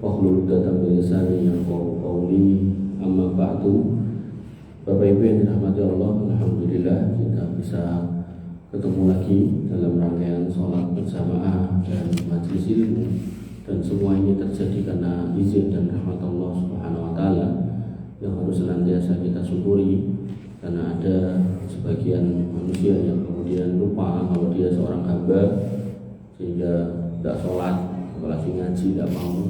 wahlul 'uqdatam min lisani yafqahu qawli. Amma ba'du. Bapak Ibu yang dirahmati Allah, alhamdulillah kita bisa ketemu lagi dalam rangkaian sholat berjamaah dan majelis ilmu, dan semua ini terjadi karena izin dan rahmat Allah Subhanahu wa taala yang harus senantiasa kita syukuri. Karena ada sebagian manusia yang kemudian lupa kalau dia seorang hamba sehingga tidak sholat, apalagi ngaji tidak mau.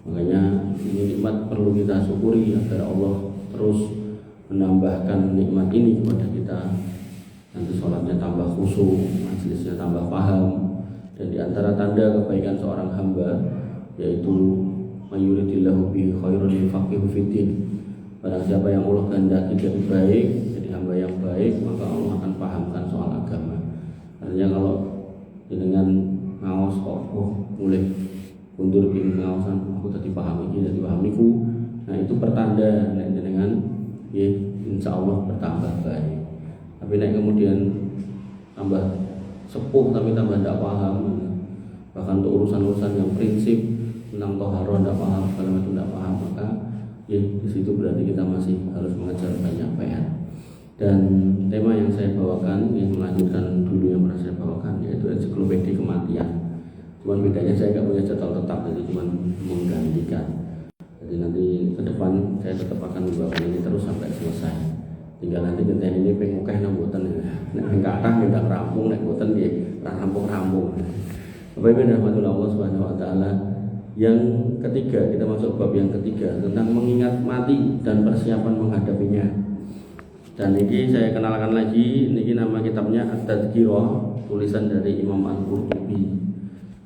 Makanya ini nikmat perlu kita syukuri agar Allah terus menambahkan nikmat ini kepada kita. Nanti sholatnya tambah khusyuk, majelisnya tambah paham. Dan di antara tanda kebaikan seorang hamba yaitu mayuridillahu bi khairun yufaqihu fiddin. Barang siapa yang Allah kehendaki jadi baik, jadi hamba yang baik, maka Allah akan pahamkan soal agama. Artinya kalau dengan ngaos kok mulai mundur bikin ngaosan, aku tadi paham ini, tadi paham niku. Nah itu pertanda dengan ya insya Allah bertambah baik. Tapi kemudian tambah sepuh tapi tambah tidak paham, bahkan untuk urusan-urusan yang prinsip tentang toharoh tidak paham, segala macam tidak paham, maka ya di situ berarti kita masih harus mengejar banyak PR. Dan tema yang saya bawakan yang melanjutkan dulu yang pernah saya bawakan yaitu ensiklopedia kematian. Cuman bedanya saya nggak punya jadwal tetap, jadi cuma menggantikan. Jadi nanti ke depan saya tetap akan membawakan ini terus sampai selesai. Tinggal nanti genten ini pengukeh nambutan ya. Nek engkakah ndak rampung, nek boten nggih rampung-rampung. Bapak Ibu rahmatullah Allah Subhanahu wa taala. Yang ketiga, kita masuk bab yang ketiga tentang mengingat mati dan persiapan menghadapinya. Dan ini saya kenalkan lagi, ini nama kitabnya At-Tadhkirah, tulisan dari Imam Al-Qurtubi.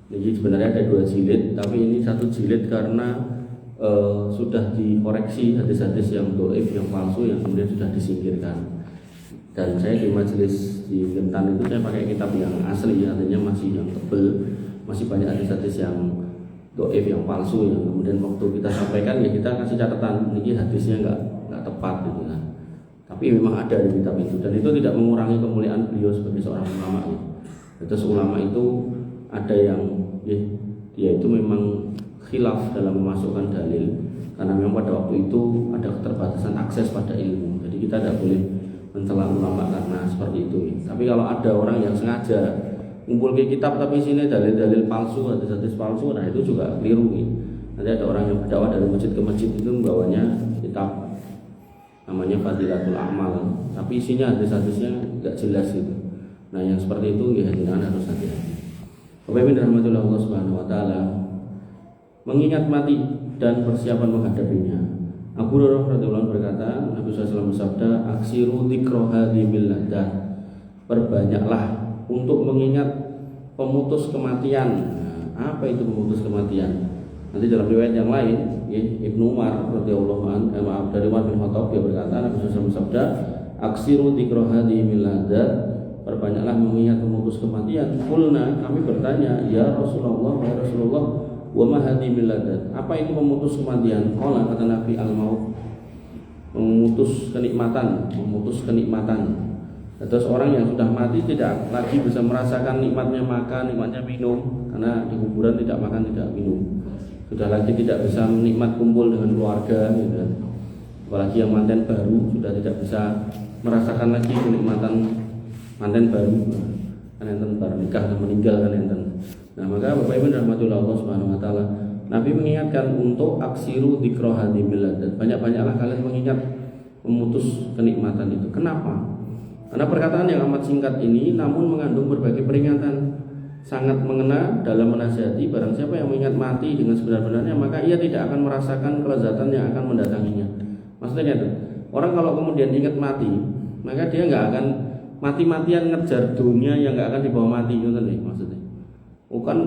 Ini sebenarnya ada 2 jilid, tapi ini 1 jilid karena sudah dikoreksi hadis-hadis yang dhaif, yang palsu, yang kemudian sudah disingkirkan. Dan saya di majelis di Gentan itu saya pakai kitab yang asli, artinya masih yang tebel, masih banyak hadis-hadis yang dhaif, yang palsu, yang kemudian waktu kita sampaikan ya kita kasih catatan ini hadisnya nggak tepat gitu kan. Tapi memang ada di kitab itu, dan itu tidak mengurangi kemuliaan beliau sebagai seorang ulama ya. Terus ulama itu ada yang ya, dia itu memang khilaf dalam memasukkan dalil karena memang pada waktu itu ada keterbatasan akses pada ilmu. Jadi kita tidak boleh mencela ulama karena seperti itu ya. Tapi kalau ada orang yang sengaja ngumpul ke kitab tapi sini dalil-dalil palsu, hadis-hadis palsu, nah itu juga keliru ya. Nanti ada orang yang berdakwah dari masjid ke masjid itu membawanya kitab namanya Fadilatul Amal, tapi isinya hadis-hadisnya nggak jelas gitu. Nah yang seperti itu ya jangan, harus hati-hati. Bapak Ibu rahmatullah Allah Subhanahu wa taala, mengingat mati dan persiapan menghadapinya. Abu Hurairah radhiyallahu anhu berkata, Nabi SAW bersabda, aksiru dzikra hadhimil ladah, perbanyaklah untuk mengingat pemutus kematian. Nah, apa itu pemutus kematian? Nanti dalam riwayat yang lain, ya, Ibnu Umar radhiyallahu anhu, dari Umar bin Khattab, dia berkata, Nabi SAW bersabda, aksiru dzikra hadhimil ladah, perbanyaklah mengingat pemutus kematian. Qulna, kami bertanya, ya Rasulullah, ya Rasulullah, wa ma hadhimil ladah, apa itu pemutus kematian? Qala, kata Nabi, al-maut, memutus kenikmatan, memutus kenikmatan. Terus orang yang sudah mati tidak lagi bisa merasakan nikmatnya makan, nikmatnya minum, karena di kuburan tidak makan, tidak minum. Sudah lagi tidak bisa menikmat kumpul dengan keluarga gitu kan. Apalagi yang manten baru sudah tidak bisa merasakan lagi kenikmatan manten baru. Kan enten bar nikah dan meninggal kan enten. Nah, maka Bapak Ibu rahmatullah Allah Subhanahu wa taala, Nabi mengingatkan untuk aksiru dzikra hadhimil ladat. Banyak-banyaklah kalian mengingat memutus kenikmatan itu. Kenapa? Karena perkataan yang amat singkat ini namun mengandung berbagai peringatan, sangat mengena dalam menasihati. Barang siapa yang mengingat mati dengan sebenar-benarnya, maka ia tidak akan merasakan kelezatan yang akan mendatanginya. Maksudnya itu, orang kalau kemudian ingat mati, maka dia nggak akan mati-matian ngejar dunia yang nggak akan dibawa mati, gitu nih maksudnya. Bukan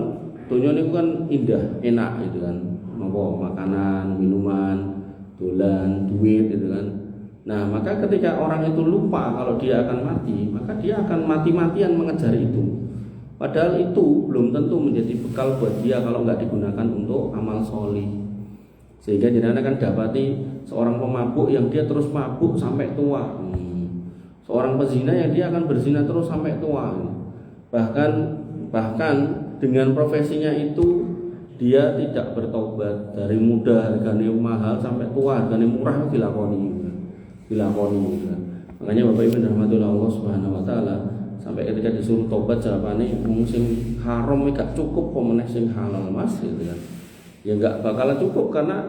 dunia ini kan indah, enak gitu kan, mau makanan, minuman, dolan, duit gitu kan. Nah, maka ketika orang itu lupa kalau dia akan mati, maka dia akan mati-matian mengejar itu. Padahal itu belum tentu menjadi bekal buat dia kalau nggak digunakan untuk amal solih. Sehingga jenengan akan dapati seorang pemabuk yang dia terus mabuk sampai tua. Seorang pezina yang dia akan berzina terus sampai tua. Bahkan dengan profesinya itu dia tidak bertobat dari muda harganya mahal sampai tua harganya murah dilakoni. Makanya Bapak Ibu rahmatullah Allah Subhanahu wa taala sampai ketika disuruh tobat jawabannya sing haram gak cukup kok meneh sing halal Mas gitu kan. Ya enggak bakalan cukup karena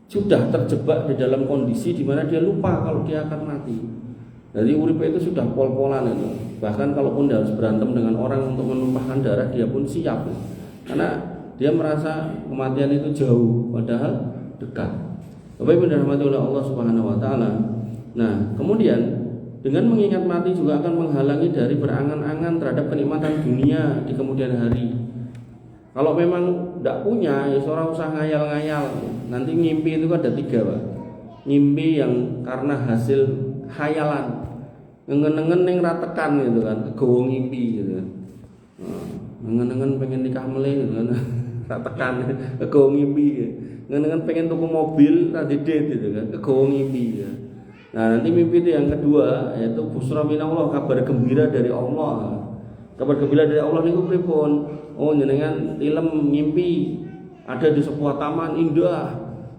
sudah terjebak di dalam kondisi di mana dia lupa kalau dia akan mati. Jadi urip itu sudah pol-polan itu. Bahkan kalaupun dia harus berantem dengan orang untuk menumpahkan darah dia pun siap. Karena dia merasa kematian itu jauh padahal dekat. Bapak Ibu rahmatullah Allah Subhanahu wa taala. Nah, kemudian dengan mengingat mati juga akan menghalangi dari berangan-angan terhadap kenikmatan dunia di kemudian hari. Kalau memang tidak punya, ya seorang usah ngayal-ngayal. Nanti ngimpi itu ada 3 Pak. Ngimpi yang karena hasil khayalan, nengen-nengen yang ratekan gitu kan, kegowo ngimpi gitu kan. Nengen-nengen pengen nikah meleh gitu kan, ratekan, kegowo ngimpi. Nengen-nengen pengen tuku mobil, radidit gitu kan, kegowo ngimpi. Ya. Nah nanti mimpi itu yang kedua yaitu busra minallah, kabar gembira dari Allah. Kabar gembira dari Allah niku pripun? Oh jenengan ilm ngimpi ada di sebuah taman indah,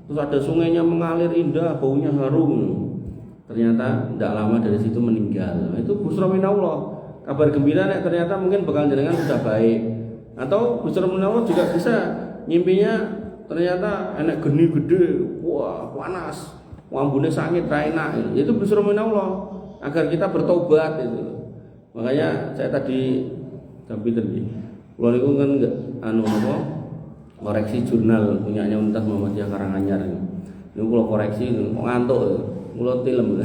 terus ada sungainya mengalir indah, baunya harum. Ternyata tidak lama dari situ meninggal. Nah, itu busra minallah. Kabar gembira nek ternyata mungkin bakal jenengan sudah baik. Atau busra minallah juga bisa ngimpinya ternyata enek geni gede, wah panas, ambune sangit ra enak. Itu busra minallah agar kita bertobat itu. Makanya saya tadi tadi kalau niku kan koreksi jurnal punyanya Universitas Muhammadiyah Karanganyar. Niku kalau koreksi kok ngantuk. Kula tilem.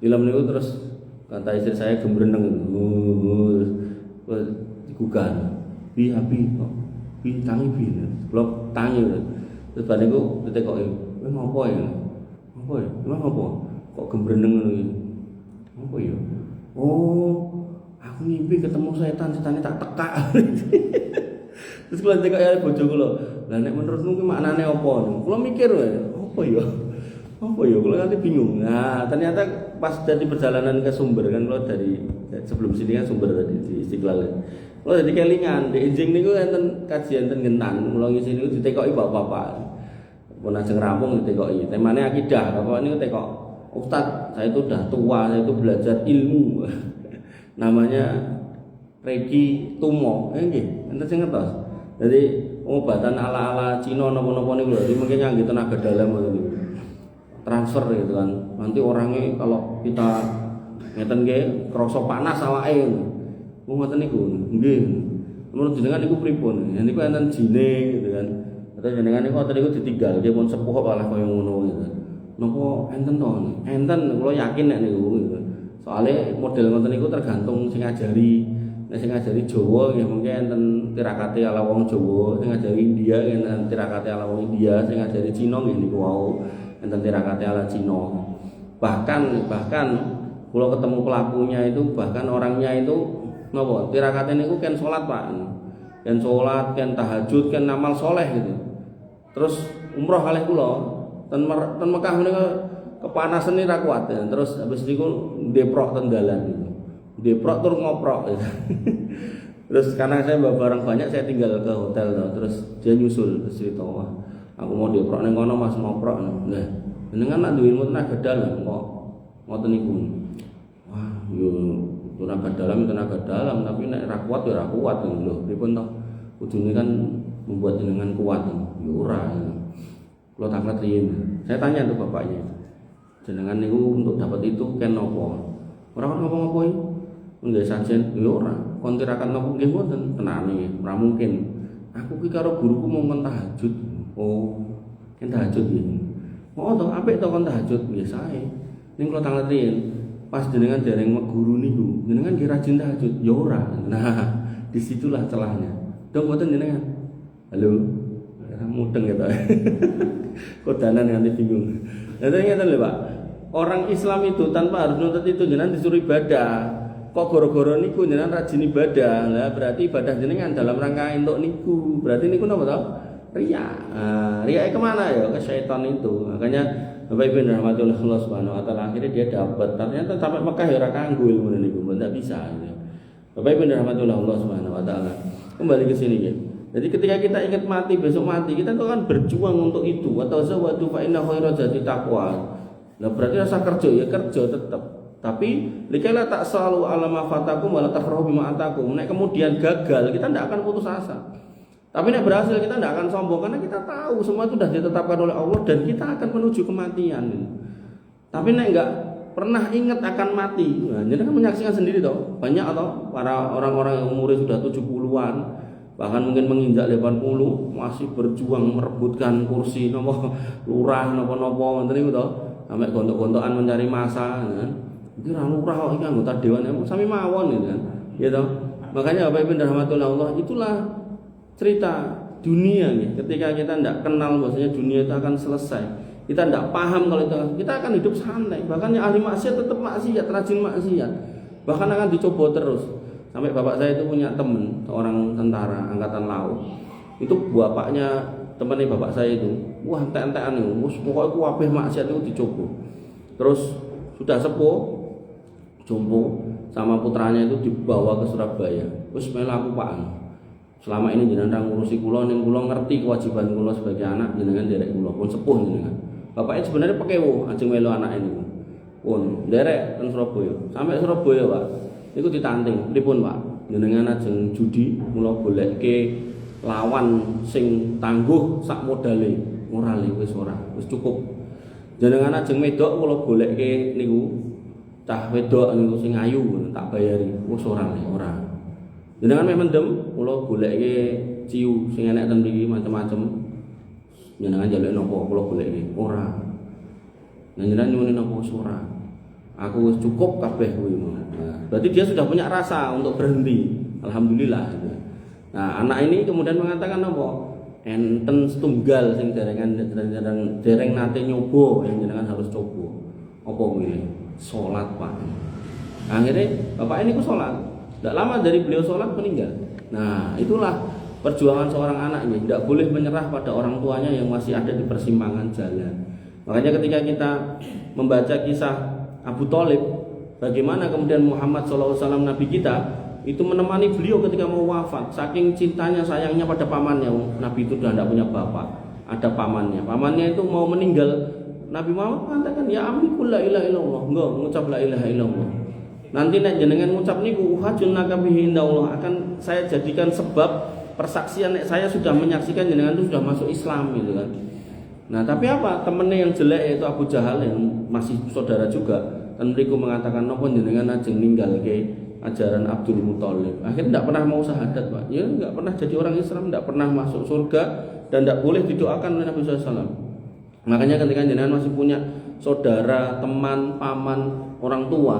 Tilem niku terus kata istri saya gembreneng. Terus digugan. Bi kok. Bi tangi bi. Kula tangi. Terus bar niku ditekoki. Kowe ngopo ya? Ngopo ya? Emang ngopo? Kok gembreneng ngono iki? Ngopo ya? Oh, aku mimpi ketemu setan-setannya tak tekak. Terus kula tekok ya bojo kula. Lah nek menurutmu ki maknane apa? Kula mikir wae, apa ya? Apa ya? Kula nanti bingung. Nah, ternyata pas dari perjalanan ke Sumber kan kula dari sebelum sini kan Sumber tadi di Istiqlal. Kula dadi kelingan, di Enjing niku enten kajian ten Gentan, kula ngisi niku ditekoki bapak-bapak. Pun ajeng rampung ditekoki. Temane akidah, bapak niku tekok. Ustaz, saya itu udah tua, saya itu belajar ilmu. Namanya Reiki Tumo, nggih, enten sing ngertos. Jadi pengobatan ala-ala Cina napa-napa niku lho, mungkin nganggo tenaga dalam ngono. Transfer gitu kan. Nanti orangnya kalau kita ngeten nggih krasa panas awake. Ngoten niku. Nggih. Menurut jenengan niku pripun? Ya niku enten jine gitu kan. Atau jenengan niku ngoten niku ditinggal, dia pun sepuh malah kaya ngono gitu. Napa enten to? Enten kula yakin nek niku gitu. Soale model ngoten niku tergantung sing ngajari. Nek sing ngajari Jawa ya mungkin enten tirakate ala wong Jawa, sing ngajari India enten tirakate ala wong India, sing ngajari Cina nggih niku wau enten tirakate ala Cina. Bahkan kula ketemu pelakunya itu bahkan orangnya itu napa? Tirakate niku ken salat, Pak. Ken salat, ken tahajud, ken amal soleh gitu. Terus umroh kalih kula ten Mekah menika kepanasan ini ra kuat ya. Terus habis niku deprok ten dalan gitu. Deprok tur ngoprok gitu. Terus karena saya bawa barang banyak saya tinggal ke hotel tuh. Terus dia nyusul terus cerita, wah aku mau deprok ning kono Mas ngoprok. Nah, jenengan nak duwe ilmu tenaga dalam kok ngoten niku. Wah, yo tenaga dalam tapi nek ra kuat ya ra kuat lho. Pripun to? Kudune kan membuat jenengan kuat. Yo ora. Kalau tak ngertiin, saya tanya tuh bapaknya, jenengan niku untuk dapat itu ken nopo? Orang kan ngomong-ngomong ini, enggak sajen, ya orang. Kontirakan nopo nggih mboten, tenane, ora mungkin. Aku ki karo guruku mau tahajud. Oh, ken tahajud nggih. Oh, to apik to kon tahajud nggih sae. Ning kula tak ngertiin, pas jenengan dereng guru niku, jenengan nggih rajin tahajud, ya ora. Nah, disitulah celahnya. Dong mboten jenengan. Halo. Mudeng ya Pak. Kodanan nanti bingung. Nah, ternyata lho Pak, orang Islam itu tanpa harus nuntut itu jenengan disuruh ibadah. Kok goro-goro niku jenengan rajin ibadah. Lah berarti ibadah jenengan dalam rangka entuk niku. Berarti niku napa to? Riya. Nah, riya kemana ya? Ke syaitan itu. Makanya Bapak Ibu rahmatullah Allah Subhanahu wa taala akhirnya dia dapat. Ternyata sampai Mekah ya ora kanggo ilmu niku, enggak bisa gitu. Bapak Ibu rahmatullah Allah Subhanahu wa taala. Kembali ke sini ya. Jadi ketika kita ingat mati, besok mati, kita tuh kan berjuang untuk itu. Atau zawadu fa inna khairaz zadi taqwa. Nah berarti rasa kerja ya kerja tetap. Tapi likaila tak selalu alama fatakum wala tafrahu bima atakum. Nek kemudian gagal, kita tidak akan putus asa. Tapi nek berhasil kita tidak akan sombong karena kita tahu semua itu sudah ditetapkan oleh Allah dan kita akan menuju kematian. Tapi nek enggak pernah ingat akan mati. Nah, jadi kan menyaksikan sendiri toh. Banyak atau para orang-orang yang umurnya sudah 70-an, bahkan mungkin menginjak 80 masih berjuang merebutkan kursi nopo lurah nopo-nopo ngoten niku toh. Sampai gontok-gontokan mencari masa kan. Iki ra lurah kok iki anggota dewan sami mawon gitu kan. Ya toh. Makanya Bapak Ibu rahmatullah Allah, itulah cerita dunia nih. Ketika kita tidak kenal bahwasanya dunia itu akan selesai, kita tidak paham kalau itu, kita akan hidup santai. Bahkan yang ahli maksiat tetap maksiat, rajin maksiat, bahkan akan dicoba terus. Sampai bapak saya itu punya teman seorang tentara angkatan laut. Itu bapaknya temannya bapak saya itu, wah entek-entekan nih, pokoknya kuwabeh maksiat itu dicoba. Terus sudah sepuh, jompo sama putranya itu dibawa ke Surabaya. Terus melaku Pak. Selama ini jenengan ngurusi kula ning kula ngerti kewajiban kula sebagai anak jenengan derek kula pun sepuh jenengan. Bapaknya sebenarnya pekewo ajeng melu anak ini. Pun derek teng Surabaya. Sampai Surabaya, Pak. Niku ditanting. Pripun, Pak? Jenengan ajeng judi kula goleke lawan sing tangguh sak modale. Ora le wis ora. Wis cukup. Jenengan ajeng medok kula goleke niku cah wedok niku sing ayu tak bayari. Wis ora le, ora. Jenengan meh mendem, kula goleke ciu sing enek ten mriki macam-macam. Jenengan njaluk napa kula goleke? Ora. Nah jenengan nyuwun napa ora? Aku wis cukup kabeh kuwi. Nah, berarti dia sudah punya rasa untuk berhenti. Alhamdulillah. Nah, anak ini kemudian mengatakan apa? Enten setunggal sing dereng nate nyoba yang jenengan harus coba. Apa kuwi? Salat, Pak. Akhirnya bapak ini ku salat. Tidak lama dari beliau sholat meninggal. Nah itulah perjuangan seorang anak ini. Tidak boleh menyerah pada orang tuanya yang masih ada di persimpangan jalan. Makanya ketika kita membaca kisah Abu Thalib, bagaimana kemudian Muhammad SAW Nabi kita itu menemani beliau ketika mau wafat. Saking cintanya sayangnya pada pamannya. Nabi itu sudah tidak punya bapak, ada pamannya. Pamannya itu mau meninggal. Nabi Muhammad mengatakan ya amikul la ilaha illallah. Enggak, mengucap la ilaha illallah. Nanti nek jenengan ngucap niku hajun nakabihi indaullah, akan saya jadikan sebab persaksian nek saya sudah menyaksikan jenengan itu sudah masuk Islam gitu kan. Nah, tapi apa? Temennya yang jelek yaitu Abu Jahal yang masih saudara juga, dan mereka mengatakan napa jenengan ajeng ninggalke ajaran Abdul Muthalib. Akhirnya tidak pernah mau syahadat, Pak. Ya enggak pernah jadi orang Islam, tidak pernah masuk surga dan tidak boleh didoakan oleh Nabi SAW. Makanya ketika jenengan masih punya saudara, teman, paman, orang tua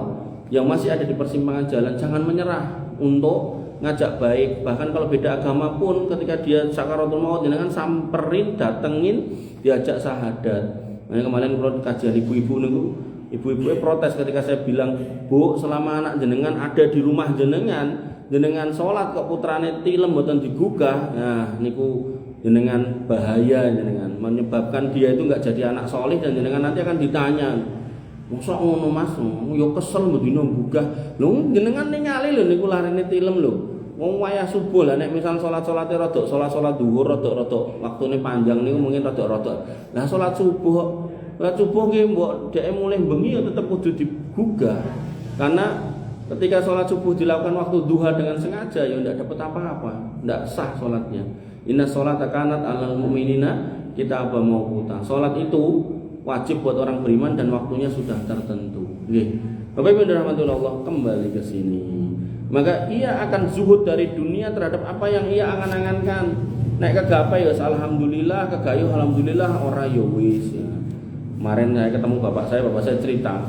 yang masih ada di persimpangan jalan, jangan menyerah untuk ngajak baik. Bahkan kalau beda agama pun ketika dia sakaratul maut jenengan samperin, datengin, diajak syahadat. Nah, kemarin kalau kajian ibu-ibu niku, ibu-ibu protes ketika saya bilang, "Bu, selama anak jenengan ada di rumah jenengan sholat kok putrane tilem mboten digugah." Nah, niku jenengan bahaya, jenengan menyebabkan dia itu enggak jadi anak soleh dan jenengan nanti akan ditanya, mosok ngono Mas, yo kesel mbedino gugah. Lho jenengan ningali lho niku larene tilem lho. Wong wayah subuh lah nek misal salat-salate rada salat zuhur rada waktune panjang niku mungkin rada. Lah salat subuh nggih mbok dhek mulih bengi ya tetep kudu digugah. Karena ketika salat subuh dilakukan waktu duha dengan sengaja ya ndak dapat apa-apa, ndak sah salatnya. Inna sholata kanat 'alal mu'minina kitabam mawquta. Salat itu wajib buat orang beriman dan waktunya sudah tertentu. Nggih. Bapak Ibu rahmatullah Allah, kembali ke sini. Maka ia akan zuhud dari dunia terhadap apa yang ia angan-angankan. Nek kegapai ya alhamdulillah, kegayuh alhamdulillah, ora ya wis ya. Kemarin saya ketemu bapak saya cerita,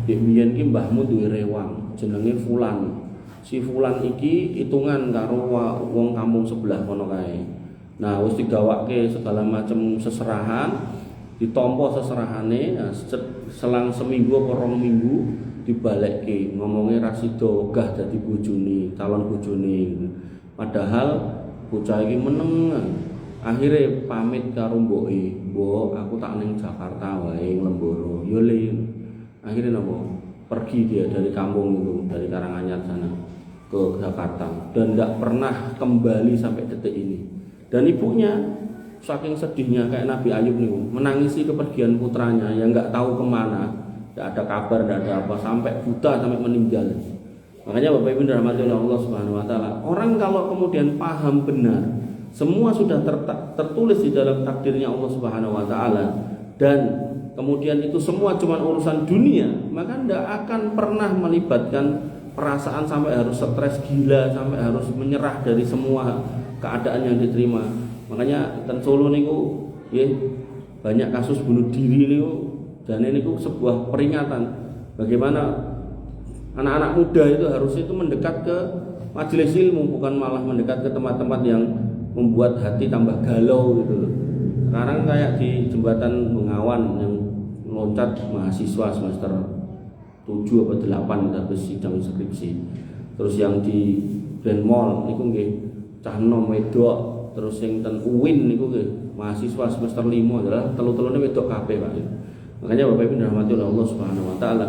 "Dik biyen ki mbahmu duwe rewang, jenenge Fulan. Si Fulan iki hitungan karo wong kampung sebelah kono kae. Nah, wis digawake segala macam seserahan, ditampa seserahane, nah, selang seminggu apa 2 minggu dibalekke ngomongnya rasida wegah dadi bojone, calon bojone. Padahal bocah iki meneng. Akhire pamit karo mboke, "Mbok, aku tak ning Jakarta wae Lemboro." Yo le. Akhire napa? Pergi dia dari kampung itu, dari Karanganyar sana ke Jakarta dan tidak pernah kembali sampai detik ini. Dan ibunya saking sedihnya kayak Nabi Ayub nih, menangisi kepergian putranya yang nggak tahu kemana, nggak ada kabar, nggak ada apa, sampai buta, sampai meninggal. Makanya Bapak Ibu dirahmati oleh Allah Subhanahu Wa Taala, orang kalau kemudian paham benar, semua sudah tertulis di dalam takdirnya Allah Subhanahu Wa Taala, dan kemudian itu semua cuma urusan dunia, maka tidak akan pernah melibatkan perasaan sampai harus stres gila, sampai harus menyerah dari semua keadaan yang diterima. Makanya ten Solo niku ya, banyak kasus bunuh diri niku, dan ini sebuah peringatan bagaimana anak-anak muda itu harusnya itu mendekat ke majelis ilmu, bukan malah mendekat ke tempat-tempat yang membuat hati tambah galau gitu loh. Sekarang kayak di jembatan Bengawan yang loncat mahasiswa semester 7 atau 8 habis sidang skripsi. Terus yang di Grand Mall niku nggih cah enom wedok, terus yang ten UIN niku nggih mahasiswa semester 5 adalah telu-telune wedok kabeh, Pak. Makanya Bapak Ibu dirahmati oleh Allah Subhanahu Wa Taala,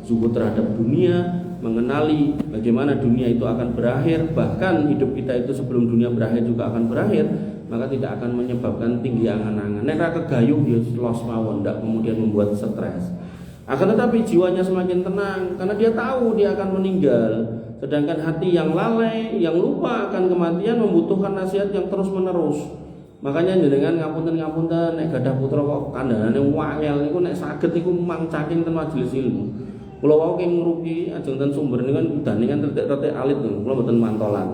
zuhud terhadap dunia, mengenali bagaimana dunia itu akan berakhir, bahkan hidup kita itu sebelum dunia berakhir juga akan berakhir, maka tidak akan menyebabkan tinggi angan-angan. Nek ra kegayuh ya los mawon, ndak kemudian membuat stres. Akan tetapi jiwanya semakin tenang karena dia tahu dia akan meninggal. Sedangkan hati yang lalai, yang lupa akan kematian membutuhkan nasihat yang terus-menerus. Makanya jenengan ngapunten nek gadah putra kok kandhane wangel niku nek saged niku mangcaking ten majelis ilmu. Kula wau ki ngrupi ajeng ten sumber niku kan udane kan tetek-tetek alit niku. Kula mboten mantolan.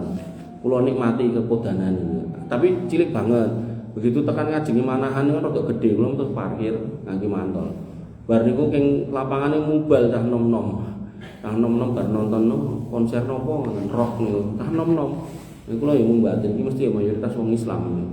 Kula nikmati kekodanan niku. Tapi cilik banget. Begitu tekan ngajengi manahan niku rada gedhe, kula terus parkir ngangge mantol. Bar niku king lapangane mubal cah nom-nom. Cah nom-nom bar nonton konser nopo ngoten rock niku. Cah nom-nom. Niku kula yo mbaten iki mesti mayoritas wong Islam.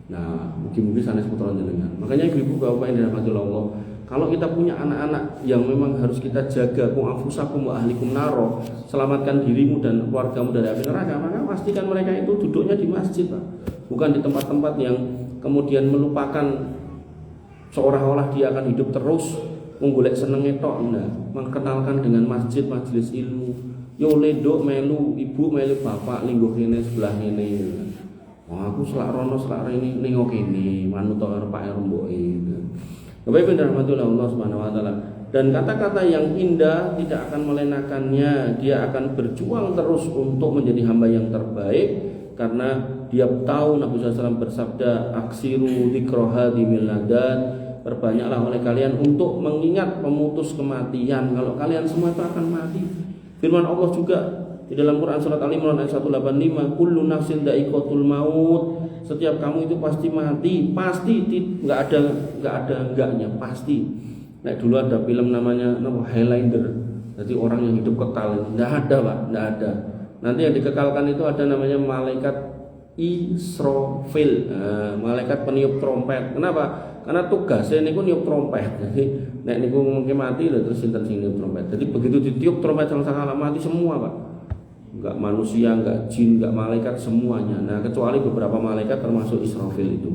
Nah, mungkin sanes putra jenengan. Makanya ibu-ibu bapak yang dirahmati Allah, kalau kita punya anak-anak yang memang harus kita jaga, qu anfusakum wa ahlikum naro, selamatkan dirimu dan keluargamu dari api neraka, maka pastikan mereka itu duduknya di masjid, Pak. Bukan di tempat-tempat yang kemudian melupakan seolah-olah dia akan hidup terus menggolek senenge tok. Nah, mengenalkan dengan masjid, majelis ilmu. Yo ledok melu ibu melu bapak lingguh kene sebelah kene. Wah, aku selak rono selak rene ning kene, manut karo Pak Romboke. Bapak Ibu dirahmati Allah Subhanahu Wa Taala. Dan kata-kata yang indah tidak akan melenakannya. Dia akan berjuang terus untuk menjadi hamba yang terbaik, karena dia tahu Nabi SAW bersabda, aksiru dzikra hadimil ladat, perbanyaklah oleh kalian untuk mengingat pemutus kematian. Kalau kalian semua itu akan mati. Firman Allah juga di dalam Quran surat Al-Imran ayat 185, kullu nafsin dha'iqatul maut. Setiap kamu itu pasti mati, pasti enggak ada enggaknya, pasti. Nah, dulu ada film namanya Highlander. Jadi orang yang hidup kekal, enggak ada, Pak, enggak ada. Nanti yang dikekalkan itu ada namanya malaikat Israfil, malaikat peniup trompet. Kenapa? Karena tugasnya niku niup trompet. Jadi nek niku mungkin mati lho terus sinten sing niup trompet. Jadi begitu ditiup trompet sangsakala mati semua, Pak. Enggak manusia, enggak jin, enggak malaikat, semuanya. Nah, kecuali beberapa malaikat termasuk Israfil itu.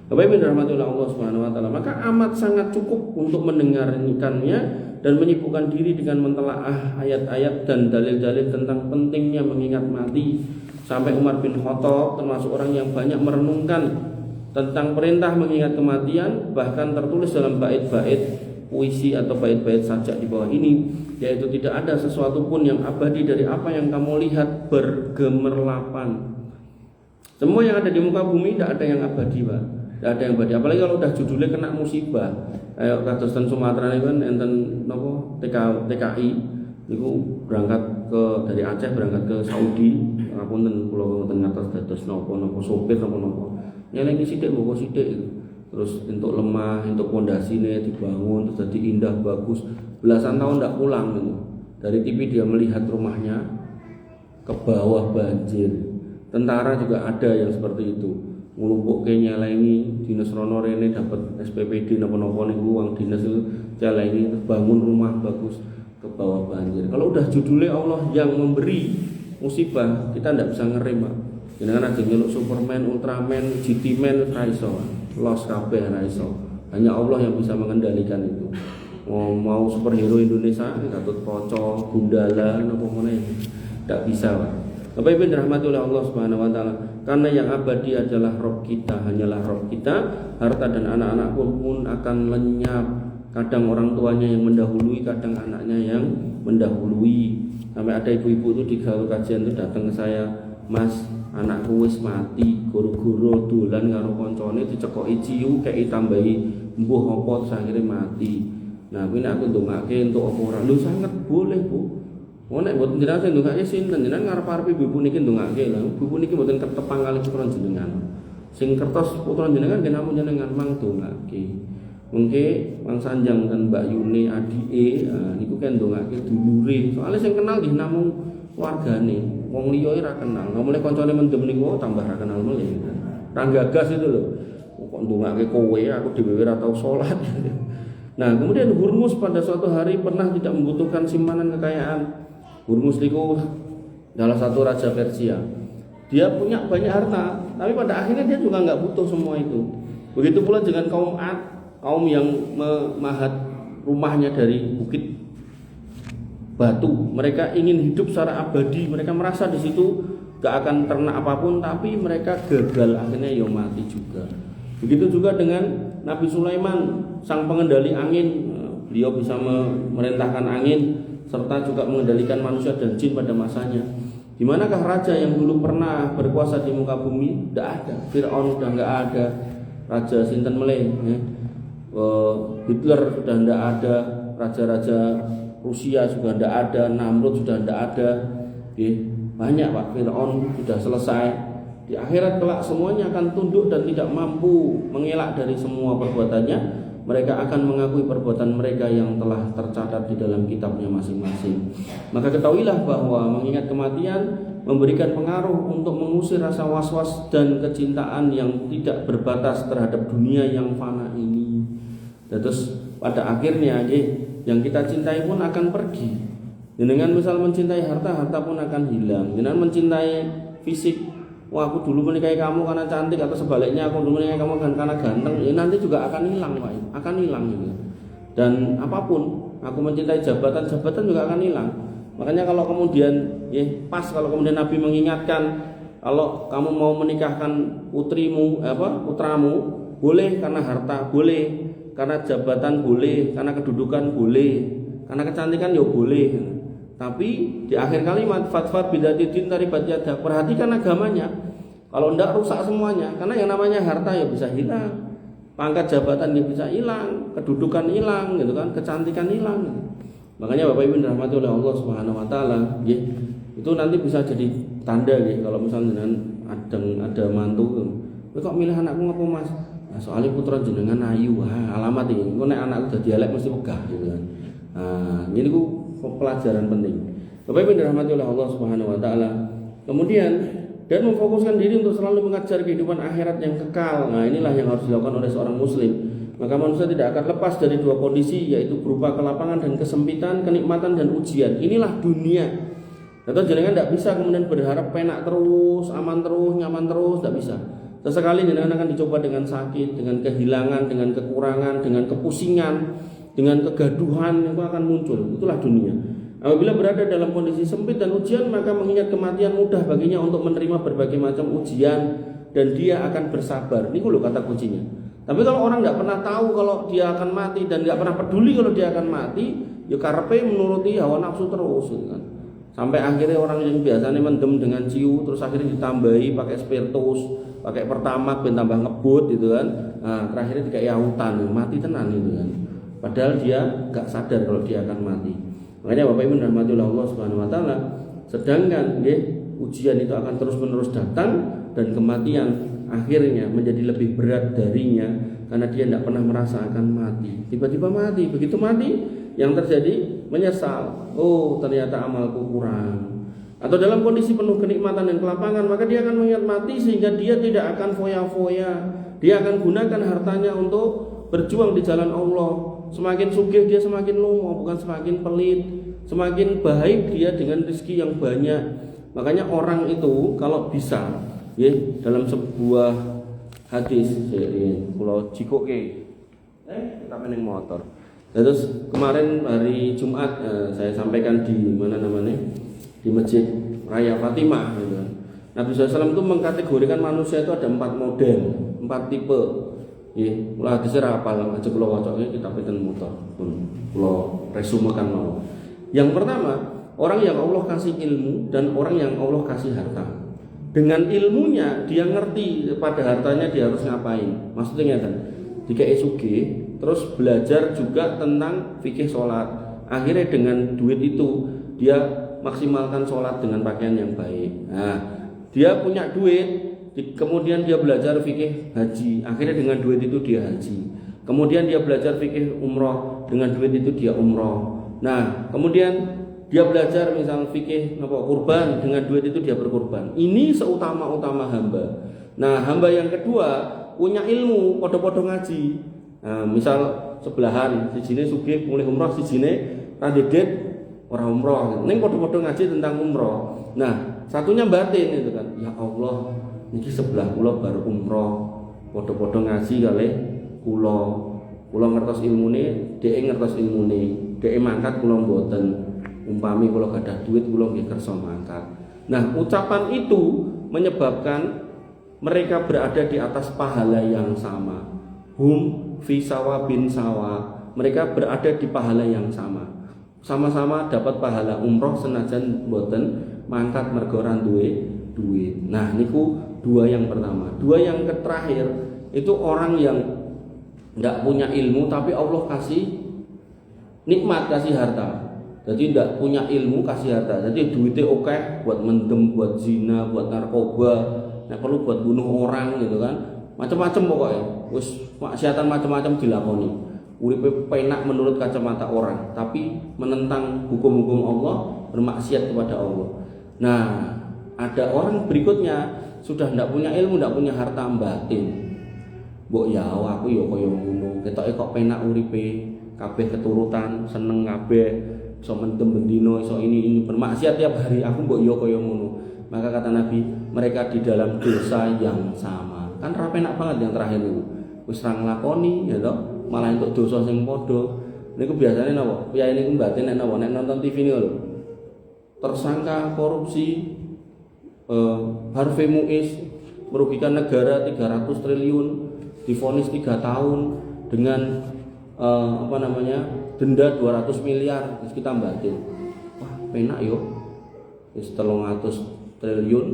Bapak Ibu dirahmati Allah Subhanahu Wa Taala, maka amat sangat cukup untuk mendengarkannya dan menyibukkan diri dengan mentelaah ayat-ayat dan dalil-dalil tentang pentingnya mengingat mati. Sampai Umar bin Khattab termasuk orang yang banyak merenungkan tentang perintah mengingat kematian, bahkan tertulis dalam bait-bait puisi atau bait-bait sajak di bawah ini, yaitu tidak ada sesuatu pun yang abadi dari apa yang kamu lihat bergemerlapan. Semua yang ada di muka bumi tidak ada yang abadi, Pak. Tidak ada yang abadi. Apalagi kalau udah judulnya kena musibah. Kayak kados ten Sumatera ini kan enten napa TKI niku berangkat dari Aceh berangkat ke Saudi. Ngapunten kula wonten ngatos dados napa sopir napa. Nyelengi sithik mboko sithik. Terus untuk lemah, untuk pondasinya dibangun, terus jadi indah, bagus. Belasan tahun tidak pulang gitu. Dari TV dia melihat rumahnya ke bawah banjir. Tentara juga ada yang seperti itu. Nglumpuk ke nyelengi dinas rono rene dapat SPPD napa-napa niku uang dinas itu nyelengi bangun rumah bagus ke bawah banjir. Kalau udah judulnya Allah yang memberi musibah, kita tidak bisa ngerem, Pak. Jangan aja nyeluk Superman, Ultraman, GT-Man, ra iso. Los kabeh ra iso. Hanya Allah yang bisa mengendalikan itu. Mau superhero Indonesia Gatot Kaca, Gundala napa meneh. Tidak bisa, Pak. Bapak Ibu dirahmati oleh Allah Subhanahu wa taala, karena yang abadi adalah Rabb kita, hanyalah Rabb kita, harta dan anak-anak pun akan lenyap. Kadang orang tuanya yang mendahului, kadang anaknya yang mendahului. Sampai ada ibu-ibu itu di gaul kajian itu datang ke saya, "Mas, anakku wis mati, guru-guru dolan karo koncone dicekoki ciu kei tambahi mbuh apa terus akhirnya mati." Nah, kuwi nek aku ndongake entuk apa ora? Lho sangat boleh, Bu. Oh nek mboten jenengan sing ndongake sinten? Jenengan ngarep-arep ibu niki ndongake lho. Ibu niki mboten ketepang kalih putra jenengan. Sing kertos putra jenengan nggih namung jenengan mang ndongake. Mengke Mang Sanjang dan Mbak Yuni adike niku kan ndongake dulure. Soale sing kenal nggih namung wargane. Wong liya ora kenal. Nah mulai kancane mendem niku tambah ra kenal meneh. Ra gagas itu lho. Kok ndongake kowe aku dhewe ora tau salat. Nah, kemudian Hurmuz pada suatu hari pernah tidak membutuhkan simpanan kekayaan. Hurmuz niku salah satu raja Persia. Dia punya banyak harta, tapi pada akhirnya dia juga nggak butuh semua itu. Begitu pula dengan kaum Ad, kaum yang memahat rumahnya dari bukit batu. Mereka ingin hidup secara abadi. Mereka merasa di situ gak akan ternak apapun, tapi mereka gagal, akhirnya ya mati juga. Begitu juga dengan Nabi Sulaiman, sang pengendali angin. Beliau bisa memerintahkan angin serta juga mengendalikan manusia dan jin pada masanya. Di manakah raja yang dulu pernah berkuasa di muka bumi? Tidak ada. Fir'aun sudah nggak ada. Raja sinten meleh, Hitler sudah tidak ada. Raja-raja Rusia sudah tidak ada. Namrud sudah tidak ada. Banyak Pak. Fir'aun sudah selesai. Di akhirat kelak semuanya akan tunduk dan tidak mampu mengelak dari semua perbuatannya. Mereka akan mengakui perbuatan mereka yang telah tercatat di dalam kitabnya masing-masing. Maka ketahuilah bahwa mengingat kematian memberikan pengaruh untuk mengusir rasa was-was dan kecintaan yang tidak berbatas terhadap dunia yang fana ini. Dan terus pada akhirnya yang kita cintai pun akan pergi. Dengan misal mencintai harta, harta pun akan hilang. Dengan mencintai fisik, wah aku dulu menikahi kamu karena cantik, atau sebaliknya aku dulu menikahi kamu karena ganteng, nanti juga akan hilang Pak, akan hilang gitu. Dan apapun, aku mencintai jabatan, jabatan juga akan hilang. Makanya kalau kemudian pas kalau kemudian Nabi mengingatkan, kalau kamu mau menikahkan putramu, boleh karena harta, boleh karena jabatan, boleh karena kedudukan, boleh karena kecantikan ya boleh. Tapi di akhir kalimat fatfar bidzatid taribat yadak, perhatikan agamanya. Kalau enggak rusak semuanya. Karena yang namanya harta ya bisa hilang, pangkat jabatan ya bisa hilang, kedudukan hilang gitu kan, kecantikan hilang gitu. Makanya Bapak Ibu dirahmati oleh Allah Subhanahu wa taala, itu nanti bisa jadi tanda kalau misalnya ada mantu, kok milih anakku ngapa Mas? Nah, soalnya putra jenengan ayu, alamat ini. Kok nek anakku dadi elek mesti megah gitu kan. Nah, ini pelajaran penting. Bapak Ibu dirahmati oleh Allah Subhanahu wa taala. Kemudian dan memfokuskan diri untuk selalu mengajar kehidupan akhirat yang kekal. Nah, inilah yang harus dilakukan oleh seorang muslim. Maka manusia tidak akan lepas dari dua kondisi, yaitu berupa kelapangan dan kesempitan, kenikmatan dan ujian. Inilah dunia. Atau jenengan tidak bisa kemudian berharap penak terus, aman terus, nyaman terus, tidak bisa. Sesekali jenengan akan dicoba dengan sakit, dengan kehilangan, dengan kekurangan, dengan kepusingan, dengan kegaduhan itu akan muncul. Itulah dunia. Apabila berada dalam kondisi sempit dan ujian, maka mengingat kematian mudah baginya untuk menerima berbagai macam ujian, dan dia akan bersabar. Ini loh kata kuncinya. Tapi kalau orang nggak pernah tahu kalau dia akan mati dan nggak pernah peduli kalau dia akan mati, ya karepe menuruti hawa nafsu terus gitu kan. Sampai akhirnya orang yang biasanya mendem dengan ciu, terus akhirnya ditambahi pakai spiritus, pakai pertamax ben tambah ngebut gitu kan. Nah, terakhirnya dikai autan, mati tenan gitu kan. Padahal dia nggak sadar kalau dia akan mati. Makanya Bapak Ibu dirahmati oleh Allah Subhanahu wa taala, sedangkan ujian itu akan terus-menerus datang dan kematian akhirnya menjadi lebih berat darinya karena dia tidak pernah merasa akan mati. Tiba-tiba mati, begitu mati yang terjadi menyesal. Oh, ternyata amalku kurang. Atau dalam kondisi penuh kenikmatan dan kelapangan, maka dia akan mengingat mati sehingga dia tidak akan foya-foya. Dia akan gunakan hartanya untuk berjuang di jalan Allah. Semakin sugih dia semakin lomo, bukan semakin pelit. Semakin baik dia dengan rezeki yang banyak. Makanya orang itu kalau bisa, dalam sebuah hadis pulau Jikoke, kita pening motor. Terus kemarin hari Jumat saya sampaikan di mana namanya, di Masjid Raya Fatimah gitu. Nabi SAW itu mengkategorikan manusia itu ada 4 model, 4 tipe. Nggih, kula hadis ora apal, aja kula wacoke kitab pinten motor. Kula resumekan mau. Yang pertama, orang yang Allah kasih ilmu dan orang yang Allah kasih harta. Dengan ilmunya dia ngerti pada hartanya dia harus ngapain. Maksudnya ngeten. Dikei sugih, terus belajar juga tentang fikih sholat. Akhirnya dengan duit itu dia maksimalkan sholat dengan pakaian yang baik. Nah, dia punya duit, kemudian dia belajar fikih haji. Akhirnya dengan duit itu dia haji. Kemudian dia belajar fikih umroh, dengan duit itu dia umroh. Nah, kemudian dia belajar misal fikih kurban, dengan duit itu dia berkurban. Ini seutama-utama hamba. Nah, hamba yang kedua punya ilmu, podo-podo ngaji. Nah, misal sebelahan, sijine sugih mulai umroh, sijine radedet orang umroh. Ning podo-podo ngaji tentang umroh. Nah, satunya batin itu kan. Ya Allah, niki sebelah kula baru umroh, podo-podo ngaji kali kula. Kula ngertos ilmune, dhek ngertos ilmune. Dhek mangkat kula mboten. Umpami kula gadah duit kula nggih kersa mangkat. Nah, ucapan itu menyebabkan mereka berada di atas pahala yang sama. Hum fi sawabin sawa. Mereka berada di pahala yang sama. Sama-sama dapat pahala umroh senajan mboten mangkat mergo ora duwe duit. Nah, niku 2 yang pertama. 2 yang terakhir itu orang yang enggak punya ilmu tapi Allah kasih nikmat, kasih harta. Jadi tidak punya ilmu kasih harta. Jadi duitnya oke buat mendem, buat zina, buat narkoba, nah perlu buat bunuh orang gitu kan. Macam-macam pokoknya. Wis maksiatan macam-macam dilakoni. Uripe penak menurut kacamata orang, tapi menentang hukum-hukum Allah, bermaksiat kepada Allah. Nah, ada orang berikutnya sudah tidak punya ilmu, tidak punya harta batin. Mbok ya aku ya kaya ngono. Ketoke kok penak uripe, kabeh keturutan, seneng kabeh. So mendem bendino, so ini bermaksiat tiap hari. Aku mbok yo kaya ngono. Maka kata Nabi, mereka di dalam dosa yang sama. Kan ra penak banget yang terakhir itu. Wis ra nglakoni ya toh, malah entuk dosa sing padha. Niku biasane napa? Piye niku batin nek napa nek nonton TV niku lho. Tersangka korupsi Harvey Muiz merugikan negara 300 triliun, divonis 3 tahun dengan denda 200 miliar, terus kita batin. Wah, penak yo. Wis 300 triliun,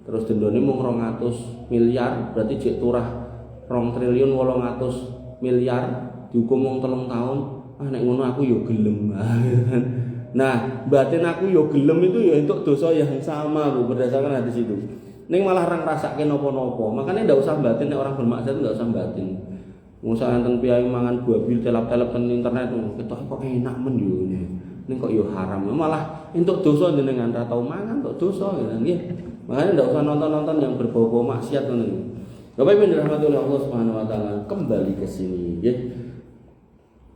terus dendane mung 200 miliar, berarti jek turah 2 triliun 800 miliar dihukum mung 3 tahun. Ah nek ngono aku yo gelem. Nah, batin aku yo gelem itu yo entuk dosa yang sama, Bu, berdasarkan hadis itu. Ning malah orang ngrasake napa-napa. Makanya ndak usah batin nek orang bermaksiat, ndak usah batin. Musa enten piyai mangan babil telap-telap ten internet ketok kok enak men yo ini. Ning kok yo haram. Malah entuk dosa jenengan ra tau mangan entuk dosa ya nggih. Makanya ndak usah nonton-nonton yang berbau-bau maksiat ngono. Bapak Ibu dirahmati oleh Allah Subhanahu wa taala, kembali ke sini nggih.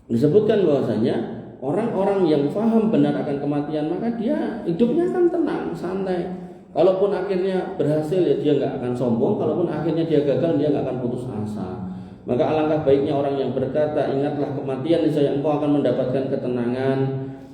Disebutkan bahwasanya orang-orang yang paham benar akan kematian maka dia hidupnya akan tenang, santai. Kalaupun akhirnya berhasil ya dia enggak akan sombong, kalaupun akhirnya dia gagal dia enggak akan putus asa. Maka alangkah baiknya orang yang berkata, ingatlah kematian, niscaya engkau akan mendapatkan ketenangan,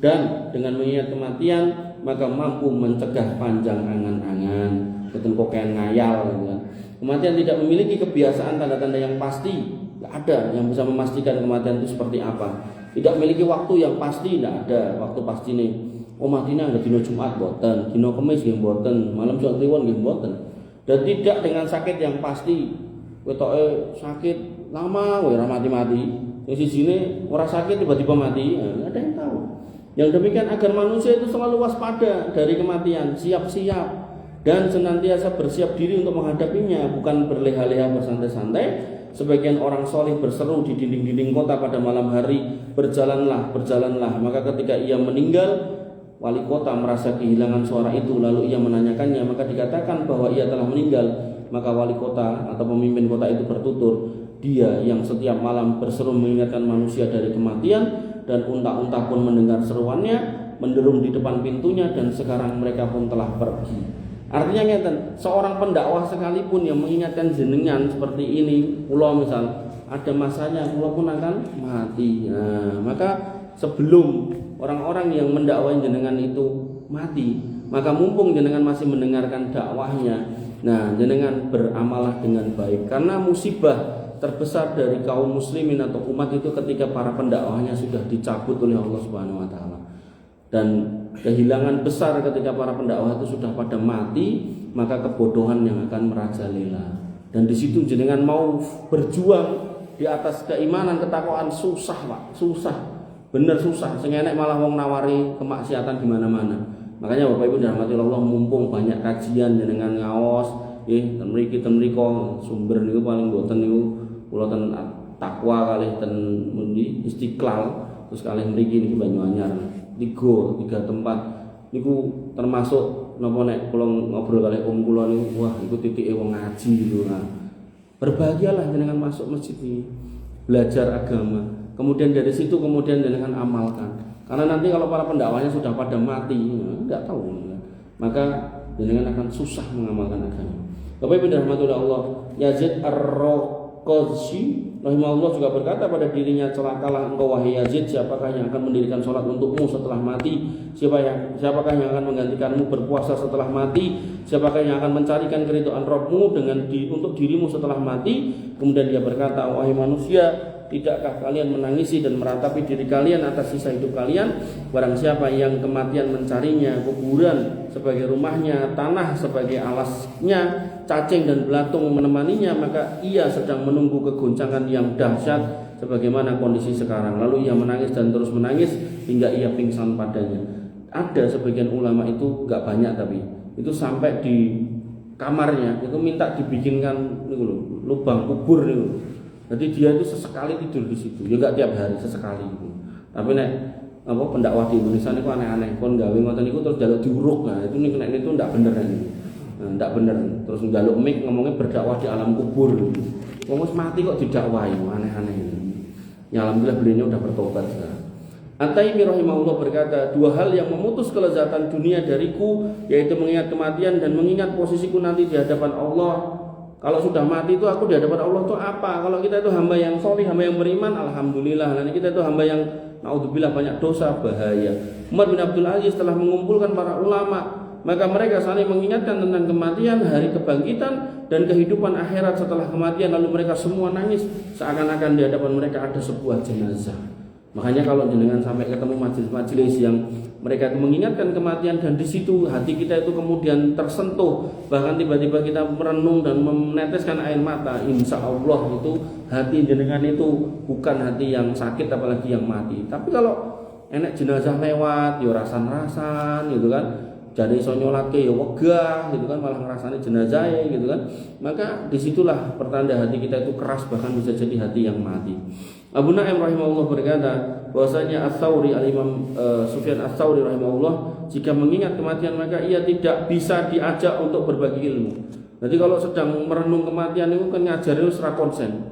dan dengan mengingat kematian maka mampu mencegah panjang angan-angan. Ketengkok kayak ngayal gitu kan. Kematian tidak memiliki kebiasaan tanda-tanda yang pasti. Tidak ada yang bisa memastikan kematian itu seperti apa. Tidak memiliki waktu yang pasti, tidak ada waktu pasti nih. Oh matinya ada dino Jumat boten, dino Kamis nggih boten, malam Jumat Kliwon nggih boten. Dan tidak dengan sakit yang pasti. Ketoke sakit lama ora mati-mati. Yang sisine ora sakit tiba-tiba mati. Enggak ada yang tahu. Yang demikian agar manusia itu selalu waspada dari kematian, siap-siap dan senantiasa bersiap diri untuk menghadapinya, bukan berleha-leha bersantai-santai. Sebagian orang soleh berseru di dinding-dinding kota pada malam hari, berjalanlah, berjalanlah. Maka ketika ia meninggal, wali kota merasa kehilangan suara itu, lalu ia menanyakannya, maka dikatakan bahwa ia telah meninggal. Maka wali kota atau pemimpin kota itu bertutur, dia yang setiap malam berseru mengingatkan manusia dari kematian, dan unta-unta pun mendengar seruannya, menderum di depan pintunya, dan sekarang mereka pun telah pergi. Artinya ngeten, seorang pendakwah sekalipun yang mengingatkan jenengan seperti ini, kula misal ada masanya kula pun akan mati. Nah, maka sebelum orang-orang yang mendakwahi jenengan itu mati, Maka mumpung jenengan masih mendengarkan dakwahnya, nah jenengan beramalah dengan baik, karena musibah terbesar dari kaum muslimin atau umat itu ketika para pendakwahnya sudah dicabut oleh Allah Subhanahu wa taala. Dan kehilangan besar ketika para pendakwah itu sudah pada mati, maka kebodohan yang akan merajalela. Dan di situ jenengan mau berjuang di atas keimanan, ketakwaan susah, Pak, susah. Bener susah, sing enek malah wong nawari kemaksiatan di mana-mana. Makanya Bapak Ibu dirahmati Allah, mumpung banyak kajian jenengan ngaos, ten mriki sumber niku paling boten niku kula ten takwa kalih ten mundi Istiqlal, terus kalih mriki niki Banyuanyar. Tiga tempat niku termasuk napa nek kula ngobrol kalih kula niku, wah iku titike wong ngaji gitu. Nah, berbahagialah jenengan masuk masjid ini, belajar agama. Kemudian dari situ kemudian jenengan amalkan. Karena nanti kalau para pendakwahnya sudah pada mati, enggak tahu, maka jenengan akan susah mengamalkan agama. Bapak Ibu dirahmati Allah, Yazid Ar-Raqashi rahimahullah juga berkata pada dirinya, celakalah engkau wahai Yazid, siapakah yang akan mendirikan sholat untukmu setelah mati? Siapakah yang akan menggantikanmu berpuasa setelah mati? Siapakah yang akan mencarikan keridhaan Rabbmu untuk dirimu setelah mati? Kemudian dia berkata, wahai manusia, tidakkah kalian menangisi dan meratapi diri kalian atas sisa hidup kalian? Barang siapa yang kematian mencarinya, kuburan sebagai rumahnya, tanah sebagai alasnya, cacing dan belatung menemaninya, maka ia sedang menunggu kegoncangan yang dahsyat sebagaimana kondisi sekarang. Lalu ia menangis dan terus menangis hingga ia pingsan padanya. Ada sebagian ulama itu, gak banyak tapi itu sampai di kamarnya itu minta dibikinkan lubang kubur nih. Jadi dia itu sesekali tidur di situ, ya enggak tiap hari, sesekali gitu. Tapi nek apa pendakwah di Indonesia niku aneh-aneh, kon gawe ngoten niku terus njaluk diuruk. Nah, itu nek itu ndak bener ini. Nah, ndak bener. Terus njaluk mik ngomongnya berdakwah di alam kubur. Wong wis mati kok didakwahi, aneh-aneh. Ya alhamdulillah beliau udah bertobat sekarang. At-Taimi rahimahullah berkata, dua hal yang memutus kelezatan dunia dariku, yaitu mengingat kematian dan mengingat posisiku nanti di hadapan Allah. Kalau sudah mati itu aku di hadapan Allah itu apa? Kalau kita itu hamba yang solih, hamba yang beriman, alhamdulillah. Nanti kita itu hamba yang naudzubillah banyak dosa, bahaya. Umar bin Abdul Aziz telah mengumpulkan para ulama, maka mereka saling mengingatkan tentang kematian, hari kebangkitan, dan kehidupan akhirat setelah kematian. Lalu mereka semua nangis seakan-akan di hadapan mereka ada sebuah jenazah. Makanya kalau jenengan sampai ketemu majelis-majelis yang mereka mengingatkan kematian dan di situ hati kita itu kemudian tersentuh, bahkan tiba-tiba kita merenung dan meneteskan air mata, insya Allah itu hati jenengan itu bukan hati yang sakit apalagi yang mati. Tapi kalau enek jenazah lewat, ya rasan-rasan gitu kan, jadi iso nyolake ya wegah gitu kan, malah ngerasani jenazah gitu kan, maka disitulah pertanda hati kita itu keras, bahkan bisa jadi hati yang mati. Abu Naim rahimahullah berkata bahwasanya Ats-Tsauri, Al-Imam Sufyan Ats-Tsauri rahimahullah, jika mengingat kematian maka ia tidak bisa diajak untuk berbagi ilmu. Jadi kalau sedang merenung kematian itu kan ngajar itu serak konsen,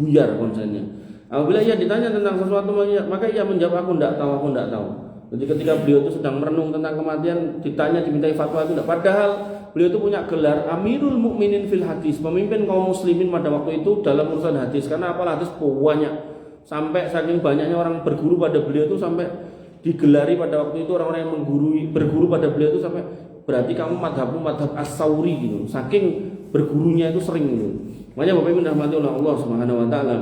buyar konsennya. Apabila ia ditanya tentang sesuatu maka ia menjawab aku tidak tahu. Jadi ketika beliau itu sedang merenung tentang kematian, ditanya dimintai fatwa itu tidak. Padahal beliau itu punya gelar Amirul Mukminin fil Hadis, pemimpin kaum muslimin pada waktu itu dalam urusan hadis. Karena apa? Hadis banyak. Sampai saking banyaknya orang berguru pada beliau itu sampai digelari pada waktu itu orang-orang yang berguru pada beliau itu sampai berarti kamu madhab Ats-Tsauri gitu. Saking bergurunya itu sering gitu. Makanya Bapak Ibu dirahmati oleh Allah Subhanahu wa taala,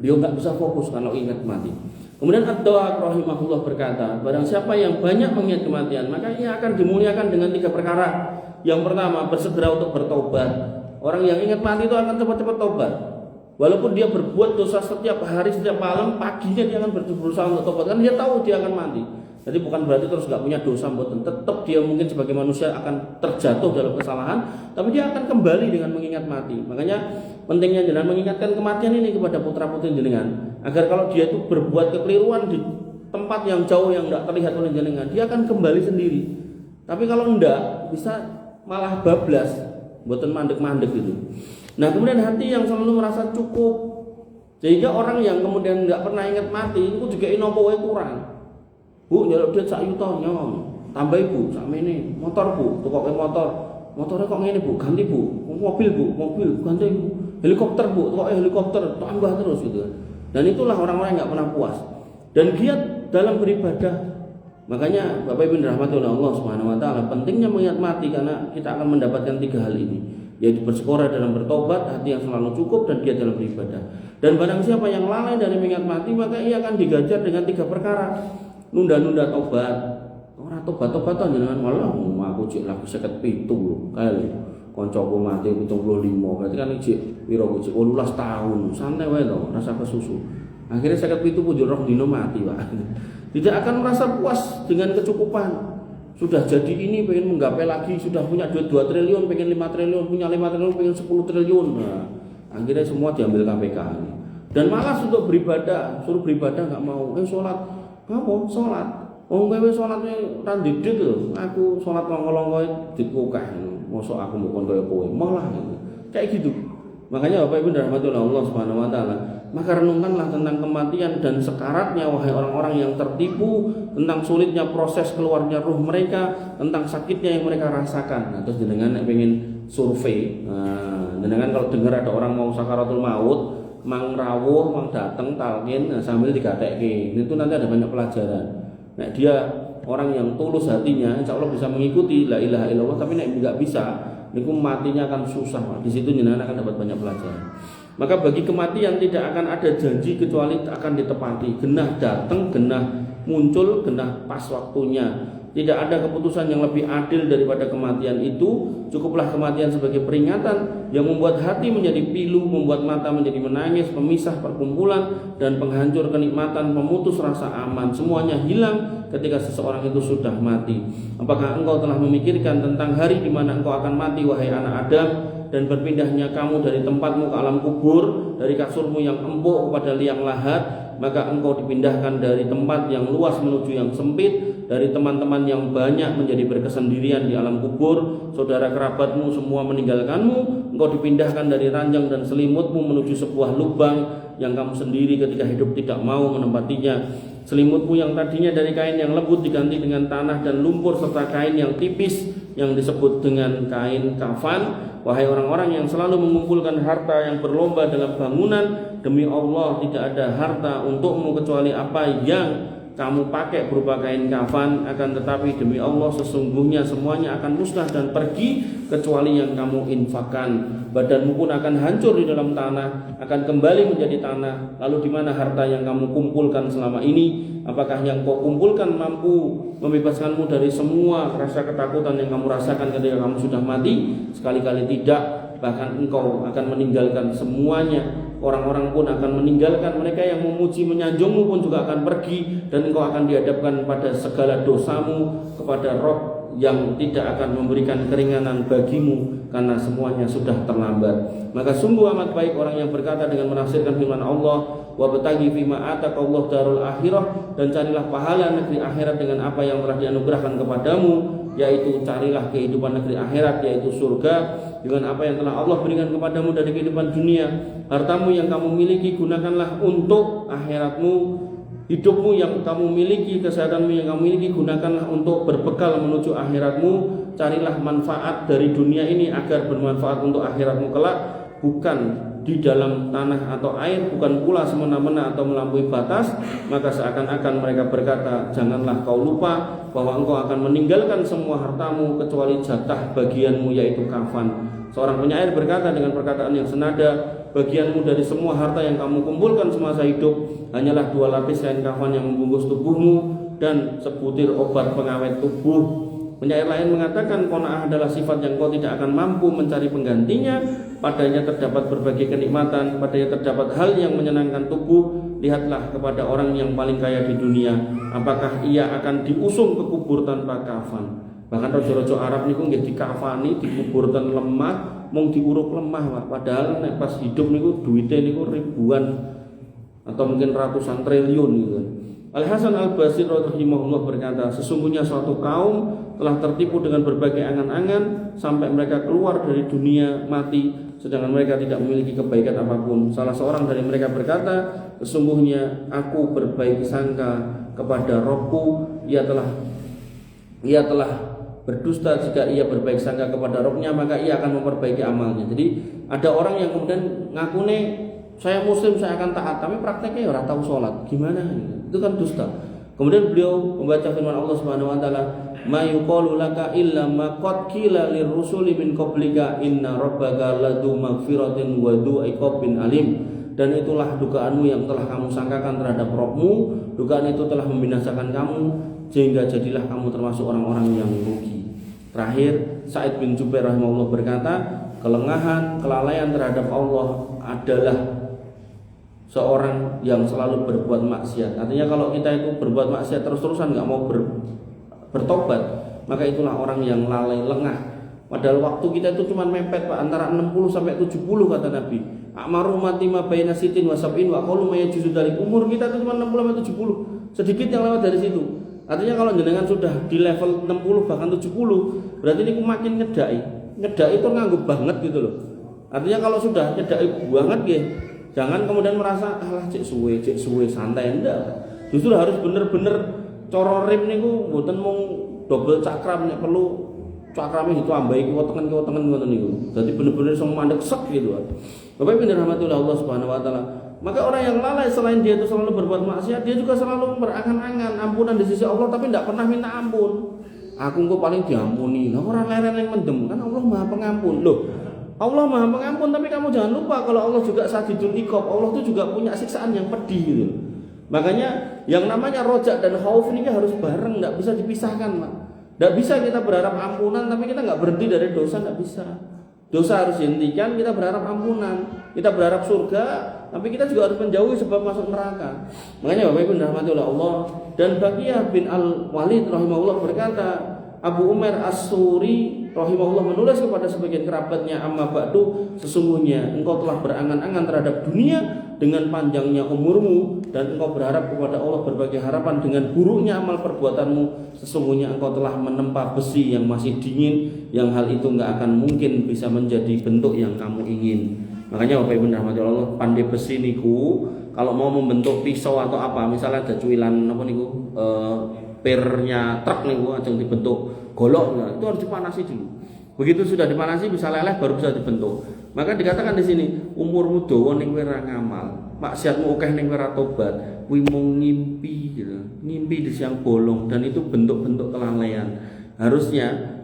beliau enggak bisa fokus kalau ingat mati. Kemudian Ad-Dawaq rahimahullah berkata, barang siapa yang banyak mengingat kematian, maka ia akan dimuliakan dengan 3 perkara. Yang pertama, bersegera untuk bertobat. Orang yang ingat mati itu akan cepat-cepat tobat. Walaupun dia berbuat dosa setiap hari, setiap malam, paginya dia akan berusaha untuk tobat. Kan dia tahu dia akan mati. Jadi bukan berarti terus gak punya dosa, tetap dia mungkin sebagai manusia akan terjatuh dalam kesalahan, tapi dia akan kembali dengan mengingat mati. Makanya pentingnya jenengan mengingatkan kematian ini kepada putra-putri jenengan, agar kalau dia itu berbuat kekeliruan di tempat yang jauh yang tidak terlihat oleh jenengan, dia akan kembali sendiri. Tapi kalau enggak, bisa malah bablas, buatan mandek-mandek gitu. Nah kemudian hati yang selalu merasa cukup, sehingga orang yang kemudian enggak pernah ingat mati, itu juga inopo wae kurang. Bu, njaluk duit sak yuta nyong, tambah ibu, sak mene, motor bu, tukoke motornya kok ngene bu, ganti bu, mobil ganti bu, helikopter bu, tukoke helikopter, tambah terus gitu. Dan itulah orang-orang yang nggak pernah puas dan giat dalam beribadah. Makanya Bapak Ibu dirahmati oleh Allah Subhanahu wa taala, pentingnya mengingat mati karena kita akan mendapatkan 3 hal ini, yaitu bersekolah dalam bertobat, hati yang selalu cukup, dan giat dalam beribadah. Dan barang siapa yang lalai dari mengingat mati, maka ia akan digajar dengan 3 perkara. Nunda-nunda tobat. Ora tobat-tobatan jenengan malah aku cek lagi 57 lho. Kae kancaku mati 75. Berarti kan cek piro cek 18 tahun. Santai wae to, rasa kesusu. Akhirnya 57 roh dino mati, Pak. Tidak akan merasa puas dengan kecukupan. Sudah jadi ini pengen menggapai lagi, sudah punya duit 2 triliun, pengen 5 triliun, punya 5 triliun, pengen 10 triliun. Nah, akhirnya semua diambil KPK. Dan malas untuk beribadah, suruh beribadah enggak mau. Sholat, kamu sholat. Wong kowe sholatnya ra didik lho. Aku sholat longgo-longgo dikukah. Mosok aku mau kon kowe malah kayak gitu. Makanya Bapak Ibu dirahmati oleh Allah Subhanahu wa taala, maka renungkanlah tentang kematian dan sekaratnya wahai orang-orang yang tertipu, tentang sulitnya proses keluarnya ruh mereka, tentang sakitnya yang mereka rasakan. Nah, terus jenengan nek pengen survei, jenengan kalau dengar ada orang mau sakaratul maut, mang rawuh, mang dateng talqin, sambil digatekke. Itu nanti ada banyak pelajaran. Nek dia orang yang tulus hatinya, insya Allah bisa mengikuti la ilaha illallah, tapi nek enggak bisa, niku matinya akan susah. Di situ jenengan akan dapat banyak pelajaran. Maka bagi kematian tidak akan ada janji kecuali akan ditepati. Genah datang, genah muncul, genah pas waktunya. Tidak ada keputusan yang lebih adil daripada kematian itu. Cukuplah kematian sebagai peringatan yang membuat hati menjadi pilu, membuat mata menjadi menangis, pemisah perkumpulan dan penghancur kenikmatan, pemutus rasa aman. Semuanya hilang ketika seseorang itu sudah mati. Apakah engkau telah memikirkan tentang hari di mana engkau akan mati, wahai anak Adam, dan berpindahnya kamu dari tempatmu ke alam kubur, dari kasurmu yang empuk kepada liang lahat? Maka engkau dipindahkan dari tempat yang luas menuju yang sempit, dari teman-teman yang banyak menjadi berkesendirian di alam kubur, saudara kerabatmu semua meninggalkanmu, engkau dipindahkan dari ranjang dan selimutmu menuju sebuah lubang yang kamu sendiri ketika hidup tidak mau menempatinya. Selimutmu yang tadinya dari kain yang lembut diganti dengan tanah dan lumpur serta kain yang tipis yang disebut dengan kain kafan. Wahai orang-orang yang selalu mengumpulkan harta yang berlomba dalam bangunan, demi Allah tidak ada harta untukmu kecuali apa yang kamu pakai berupa kain kafan. Akan tetapi demi Allah sesungguhnya semuanya akan musnah dan pergi kecuali yang kamu infakkan. Badanmu pun akan hancur di dalam tanah, akan kembali menjadi tanah. Lalu di mana harta yang kamu kumpulkan selama ini? Apakah yang kau kumpulkan mampu membebaskanmu dari semua rasa ketakutan yang kamu rasakan ketika kamu sudah mati? Sekali-kali tidak. Bahkan engkau akan meninggalkan semuanya. Orang-orang pun akan meninggalkan, mereka yang memuji menyanjungmu pun juga akan pergi, dan engkau akan dihadapkan pada segala dosamu kepada Rob yang tidak akan memberikan keringanan bagimu karena semuanya sudah terlambat. Maka sungguh amat baik orang yang berkata dengan menafsirkan firman Allah, wa bataghi fima ataqallahu darul akhirah, dan carilah pahala negeri akhirat dengan apa yang telah dianugerahkan kepadamu, yaitu carilah kehidupan negeri akhirat, yaitu surga, dengan apa yang telah Allah berikan kepadamu dari kehidupan dunia. Hartamu yang kamu miliki gunakanlah untuk akhiratmu. Hidupmu yang kamu miliki, kesehatanmu yang kamu miliki gunakanlah untuk berbekal menuju akhiratmu. Carilah manfaat dari dunia ini agar bermanfaat untuk akhiratmu kelak, bukan di dalam tanah atau air, bukan pula semena-mena atau melampaui batas. Maka seakan-akan mereka berkata, janganlah kau lupa bahwa engkau akan meninggalkan semua hartamu kecuali jatah bagianmu, yaitu kafan. Seorang penyair berkata dengan perkataan yang senada, bagianmu dari semua harta yang kamu kumpulkan semasa hidup hanyalah 2 lapis kain kafan yang membungkus tubuhmu dan sebutir obat pengawet tubuh. Penyair lain mengatakan, qanaah adalah sifat yang kau tidak akan mampu mencari penggantinya. Padanya terdapat berbagai kenikmatan, padanya terdapat hal yang menyenangkan tubuh. Lihatlah kepada orang yang paling kaya di dunia, apakah ia akan diusung ke kubur tanpa kafan? Bahkan rojo-rojo Arab niku nggih dikafani, dikubur ten lemah, mung diuruk lemah, Pak. Padahal nek pas hidup niku duite niku ribuan atau mungkin ratusan triliun gitu. Al-Hasan Al-Basri rahimahullah berkata, sesungguhnya suatu kaum telah tertipu dengan berbagai angan-angan sampai mereka keluar dari dunia mati sedangkan mereka tidak memiliki kebaikan apapun. Salah seorang dari mereka berkata, sesungguhnya aku berbaik sangka kepada Robku, ia telah berdusta jika ia berbaik sangka kepada Robnya, maka ia akan memperbaiki amalnya. Jadi ada orang yang kemudian ngakune saya muslim, saya akan taat, tapi prakteknya ya ora tahu sholat. Gimana? Itu kan dusta. Kemudian beliau membaca firman Allah Subhanahu wa taala, "Ma yuqalu laka illa ma qad qila lirrusuli min qablika inna rabbaka ladu maghfiratin wa du iqabin alim." Dan itulah dugaanmu yang telah kamu sangkakan terhadap Rabbmu, dugaan itu telah membinasakan kamu sehingga jadilah kamu termasuk orang-orang yang rugi. Terakhir, Sa'id bin Jubair rahimahullah berkata, kelengahan, kelalaian terhadap Allah adalah seorang yang selalu berbuat maksiat. Artinya kalau kita itu berbuat maksiat terus-terusan nggak mau bertobat, maka itulah orang yang lalai, lengah. Padahal waktu kita itu cuma mepet Pak, antara 60 sampai 70 kata Nabi. Akmaru mati ma baina sitin wa sab'in wa qalu ma yajuzu dari umur kita itu cuma 60 sampai 70. Sedikit yang lewat dari situ. Artinya kalau jenengan sudah di level 60 bahkan 70, berarti ini makin nyedai. Nyedai itu nganggup banget gitu loh. Artinya kalau sudah nyedai banget ya, jangan kemudian merasa alah cek suwe santai, enggak. Justru harus bener-bener coro rim niku mboten mung double cakram, nek perlu cakrame ditambahi kiwa-tengen ngoten niku. Dadi bener-bener iso mandek sek gitu. Bapak Ibu rahmatullah Allah Subhanahu wa taala. Maka orang yang lalai selain dia itu selalu berbuat maksiat, dia juga selalu berangan-angan ampunan di sisi Allah tapi tidak pernah minta ampun. Aku engko paling diampuni. Lah orang leren yang mendem, kan Allah Maha Pengampun. Loh, Allah Maha Pengampun, tapi kamu jangan lupa kalau Allah juga Sadidul Iqab. Allah itu juga punya siksaan yang pedih gitu. Makanya yang namanya rojak dan khauf ini harus bareng, enggak bisa dipisahkan, Pak. Enggak bisa kita berharap ampunan tapi kita enggak berhenti dari dosa, enggak bisa. Dosa harus dihentikan, kita berharap ampunan. Kita berharap surga, tapi kita juga harus menjauhi sebab masuk neraka. Makanya Bapak Ibu rahmatullah Allah, dan Baqiyah bin Al-Walid rahimahullah berkata, Abu Umar As-Suri rahimahullah menulis kepada sebagian kerabatnya, amma ba'du, sesungguhnya engkau telah berangan-angan terhadap dunia dengan panjangnya umurmu, dan engkau berharap kepada Allah berbagai harapan dengan buruknya amal perbuatanmu. Sesungguhnya engkau telah menempa besi yang masih dingin, yang hal itu enggak akan mungkin bisa menjadi bentuk yang kamu ingin. Makanya Bapak Ibu rahmatullah Allah, pandai besi niku kalau mau membentuk pisau atau apa, misalnya ada cuilan apa niku pernya truk niku ajeng dibentuk golok, itu harus dipanasi dulu. Begitu sudah dipanasi bisa leleh baru bisa dibentuk. Maka dikatakan di sini, umurmu dawa ning kowe ora ngamal, maksiatmu akeh ning kowe ora tobat, kuwi mung ngimpi gitu. Ngimpi di siang bolong, dan itu bentuk-bentuk kelalaian. Harusnya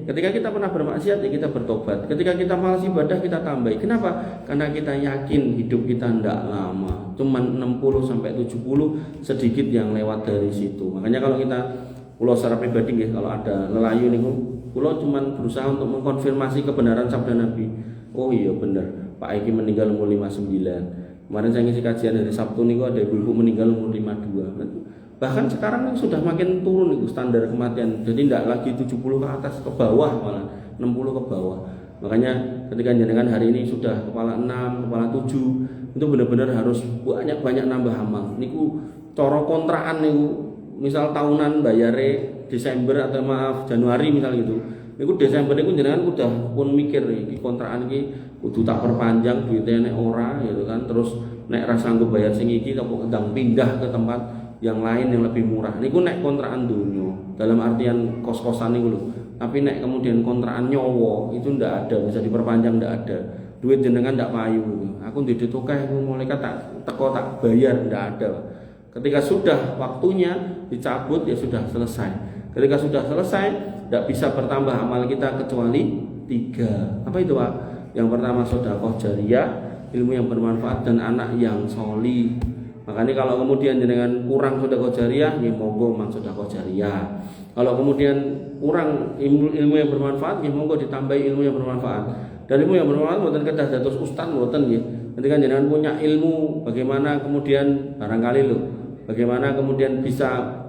ketika kita pernah bermaksiat ya kita bertobat. Ketika kita malas ibadah kita tambahi. Kenapa? Karena kita yakin hidup kita tidak lama. Cuman 60 sampai 70, sedikit yang lewat dari situ. Makanya kalau kita pulau secara pribadi kalau ada lelayu niku, pulau cuman berusaha untuk mengkonfirmasi kebenaran sabda Nabi. Oh iya benar, Pak Eki meninggal umur 59. Kemarin saya ngisi kajian dari Sabtu niku ada ibu-ibu meninggal umur 52. Bahkan sekarang sudah makin turun itu standar kematian. Jadi tidak lagi 70 ke atas, ke bawah malah 60 ke bawah. Makanya ketika jenengan hari ini sudah kepala 6, kepala 7, itu benar-benar harus banyak nambah amal. Niku coro kontrakan niku, misal tahunan bayare Desember atau Januari misal gitu. Niku Desember niku jenengan udah pun mikir iki kontrakan iki kudu tak perpanjang duitnya nek ora gitu kan. Terus nek ra sanggup bayar sing iki tak ndang pindah ke tempat yang lain yang lebih murah. Niku nek kontrakan dunia dalam artian kos-kosan niku lho. Tapi nek kemudian kontrakan nyowo itu ndak ada, bisa diperpanjang ndak ada. Duit jenengan ndak payu. Aku ndek tokeh malaikat tak teko tak bayar ndak ada. Ketika sudah waktunya dicabut ya sudah selesai. Ketika sudah selesai ndak bisa bertambah amal kita kecuali 3. Apa itu, Pak? Yang pertama sedekah jariyah, ilmu yang bermanfaat, dan anak yang sholih. Makanya kalau kemudian jenengan kurang sedekah jariyah, nggih monggo mang sedekah jariyah. Kalau kemudian kurang ilmu yang bermanfaat, nggih monggo ditambahi ilmu yang bermanfaat. Dan ilmu yang bermanfaat mboten kedah dados ustaz mboten nggih. Ketika jenengan punya ilmu, bagaimana kemudian barangkali lho, bagaimana kemudian bisa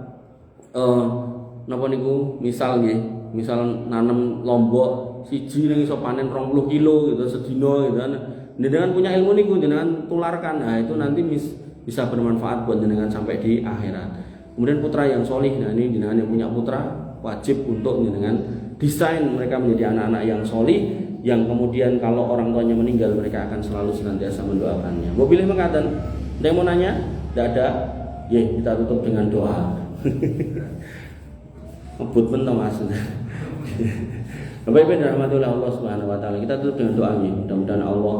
napa niku misal nggih, misal nanam lombok siji ning iso panen 20 kilo gitu sedina gitu kan. Jenengan punya ilmu niku jenengan tularkan. Nah, itu nanti bisa bermanfaat buat jenengan sampai di akhirat. Kemudian putra yang solih, nah ini jenengan yang punya putra wajib untuk jenengan desain mereka menjadi anak-anak yang solih, yang kemudian kalau orang tuanya meninggal mereka akan selalu senantiasa mendoakannya. Mau pilih mengatakan, ada yang mau nanya? Tidak ada? Ya kita tutup dengan doa. Ngebut mentah mas. Bapak Ibu rahmatullah Allah Subhanahu wa taala, kita tutup dengan doa ini. Mudah-mudahan Allah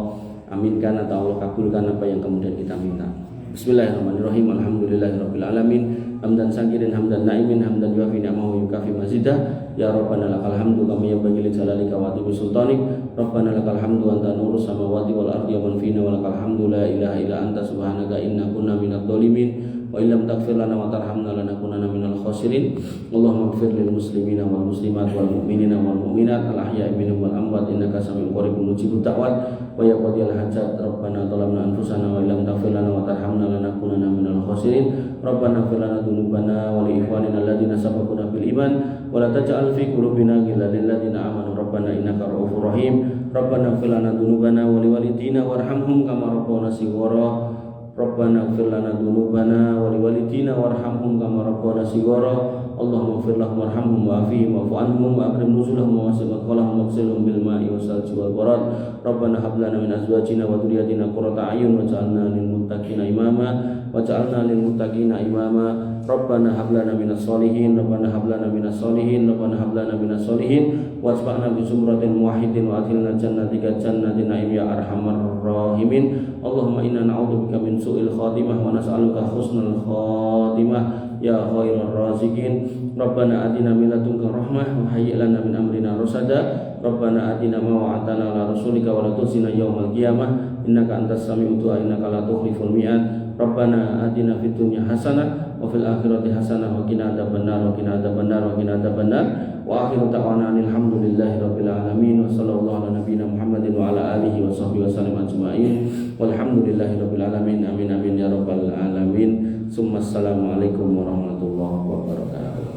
aminkan atau Allah kabulkan apa yang kemudian kita minta. Bismillahirrahmanirrahim. Alhamdulillahirabbil alamin. hamdan syakirin hamdan naimin hamdan yuafi ni'amahu yukafi mazidah. Ya Rabbana lakal hamdu kama yanbaghi li jalalika wa azimi sultanik. Rabbana lakal hamdu anta nurus samawati wal ardi wa man fina wa lakal hamdu la ilaha illa anta subhanaka inna kunna minadh dhalimin. Wa illam taghfir lana wa tarhamna lanakunanna minal khasirin. Allahumma ighfir lil muslimina wal muslimat wal mu'minina wal mu'minat al ahya'i minhum wal amwat innaka sami'un qaribun mujibud da'wat. Wa ya qadiyal hajat Rabbana zalamna anfusana wa illam taghfir lana wa tarhamna lanakunanna minal khasirin. Rabbana ighfir lana dhunubana wa li ikhwanina alladziina sabaquna bil iman wa la taj'al fi qulubina ghillan lil ladziina amanu rabbana innaka ra'ufur rahim. Rabbana ighfir lana dhunubana wa li walidina warhamhum kama rabbawna shighara. Rabbana ighfir lana dhunubana wa li walidina warhamhum kama rabbawna shighara. Allahumma ighfir lahum warhamhum wa'afihim wa'fu anhum wa akrim nuzulahum wa wasi' madkhalahum waghsilhum bil ma'i wassalji wal barad. Rabbana hab lana min azwajina wa dhurriyyatina qurrata a'yun waj'alna lil muttaqina imama waj'alna lil muttaqina imama. Rabbana hab lana minas solihin. Rabbana hab lana minas solihin. Rabbana hab lana minas solihin wasba'na bi zumratil muwahhidin wa adkhilna jannatika jannatin na'im ya arhamar rahimin. Allahumma inna na'udzubika min su'il khatimah wa nas'aluka husnal khatimah ya khairar raziqin. Rabbana atina min ladunka rahmah wa hayyi' lana min amrina rasada. Rabbana atina ma wa'adtana ala rasulika wa la tukhzina yaumal qiyamah innaka antas sami'ud du'a innaka la tukhliful mi'ad. Rabbana atina fid dunya hasanah wa fil akhirati hasanah wa qina adzabannar wa qina adzabannar wa qina adzabannar. Wa akhiru da'wana alhamdulillahi rabbil alamin wa sallallahu ala nabiyyina Muhammadin wa ala alihi wa sahbihi wasallam ajma'in. Walhamdulillahi rabbil alamin. Amin amin ya rabbal alamin. Assalamualaikum warahmatullahi wabarakatuh.